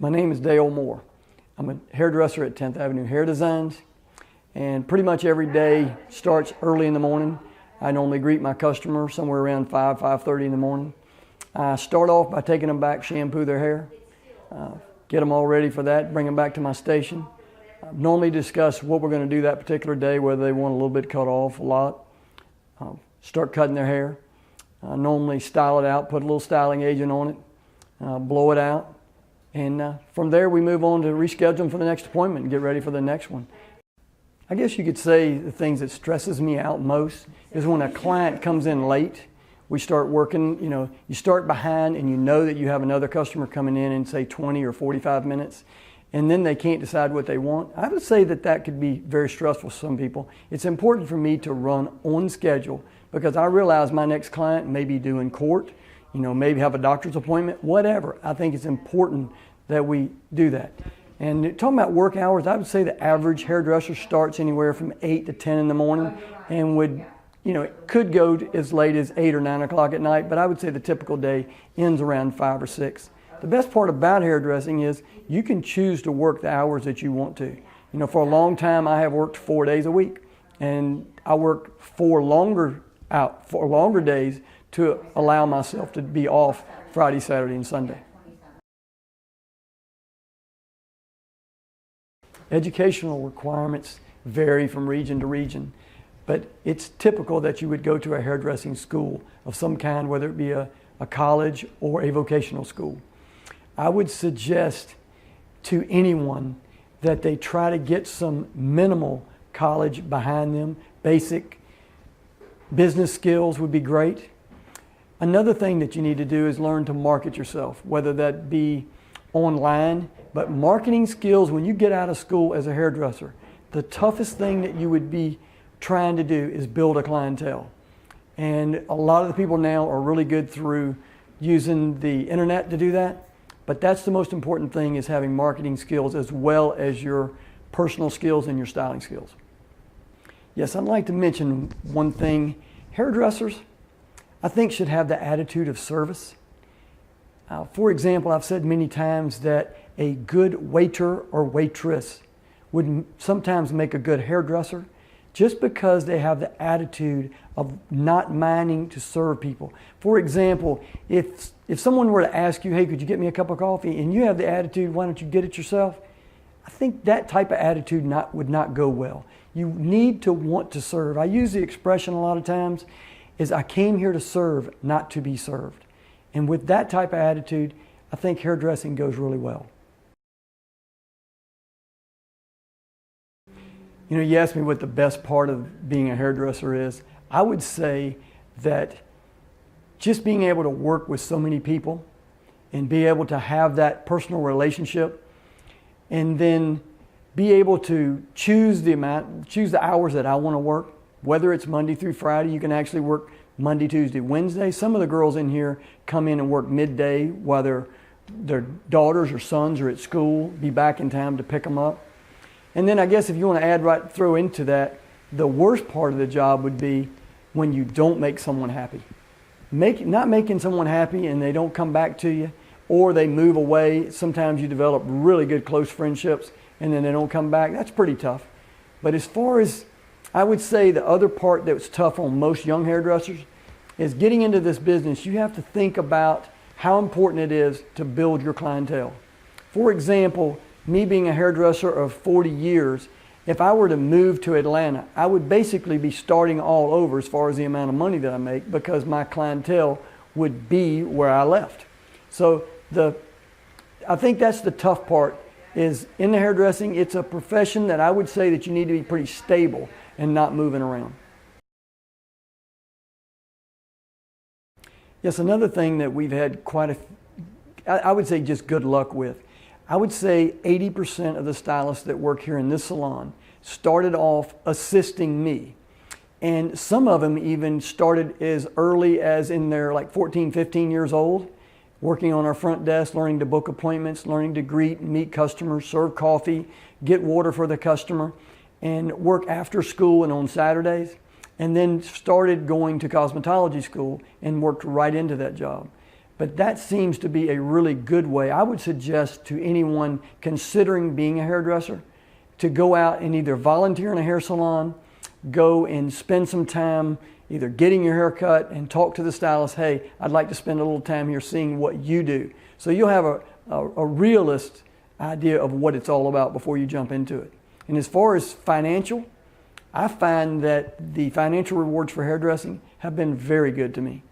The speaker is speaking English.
My name is Dale Moore. I'm a hairdresser at 10th Avenue Hair Designs, and pretty much every day starts early in the morning. I normally greet my customer somewhere around 5:30 in the morning. I start off by taking them back, shampoo their hair, get them all ready for that, bring them back to my station. Normally discuss what we're going to do that particular day, whether they want a little bit cut off, a lot. Start cutting their hair. Normally style it out, put a little styling agent on it, blow it out. And from there we move on to reschedule them for the next appointment and get ready for the next one. I guess you could say the things that stresses me out most is when a client comes in late. We start working, you start behind and you know that you have another customer coming in say 20 or 45 minutes, and then they can't decide what they want. I would say that that could be very stressful for some people. It's important for me to run on schedule because I realize my next client may be due in court, maybe have a doctor's appointment, whatever. I think it's important that we do that. And talking about work hours, I would say the average hairdresser starts anywhere from 8 to 10 in the morning and would, it could go as late as 8 or 9 o'clock at night, but I would say the typical day ends around 5 or 6. The best part about hairdressing is you can choose to work the hours that you want to. For a long time I have worked 4 days a week, and I worked for longer days to allow myself to be off Friday, Saturday, and Sunday. Educational requirements vary from region to region, but it's typical that you would go to a hairdressing school of some kind, whether it be a college or a vocational school. I would suggest to anyone that they try to get some minimal college behind them. Basic business skills would be great. Another thing that you need to do is learn to market yourself, whether that be online, but marketing skills when you get out of school as a hairdresser, the toughest thing that you would be trying to do is build a clientele. And a lot of the people now are really good through using the internet to do that, but that's the most important thing, is having marketing skills as well as your personal skills and your styling skills. Yes, I'd like to mention one thing. Hairdressers, I think, should have the attitude of service. For example, I've said many times that a good waiter or waitress would sometimes make a good hairdresser just because they have the attitude of not minding to serve people. For example, if someone were to ask you, hey, could you get me a cup of coffee? And you have the attitude, why don't you get it yourself? I think that type of attitude would not go well. You need to want to serve. I use the expression a lot of times is I came here to serve, not to be served. And with that type of attitude, I think hairdressing goes really well. You asked me what the best part of being a hairdresser is. I would say that just being able to work with so many people and be able to have that personal relationship, and then be able to choose the hours that I want to work, whether it's Monday through Friday. You can actually work Monday, Tuesday, Wednesday. Some of the girls in here come in and work midday while their daughters or sons are at school, be back in time to pick them up. And then I guess if you want to throw into that, the worst part of the job would be when you don't make someone happy. Not making someone happy and they don't come back to you, or they move away. Sometimes you develop really good close friendships and then they don't come back. That's pretty tough. But as far as, I would say the other part that's tough on most young hairdressers is getting into this business. You have to think about how important it is to build your clientele. For example, me being a hairdresser of 40 years, if I were to move to Atlanta, I would basically be starting all over as far as the amount of money that I make, because my clientele would be where I left. So I think that's the tough part, is in the hairdressing, it's a profession that I would say that you need to be pretty stable and not moving around. Yes, another thing that we've had I would say just good luck with. I would say 80% of the stylists that work here in this salon started off assisting me. And some of them even started as early as in their 14, 15 years old, working on our front desk, learning to book appointments, learning to greet and meet customers, serve coffee, get water for the customer, and work after school and on Saturdays. And then started going to cosmetology school and worked right into that job. But that seems to be a really good way. I would suggest to anyone considering being a hairdresser to go out and either volunteer in a hair salon, go and spend some time either getting your hair cut and talk to the stylist, hey, I'd like to spend a little time here seeing what you do. So you'll have a realist idea of what it's all about before you jump into it. And as far as financial, I find that the financial rewards for hairdressing have been very good to me.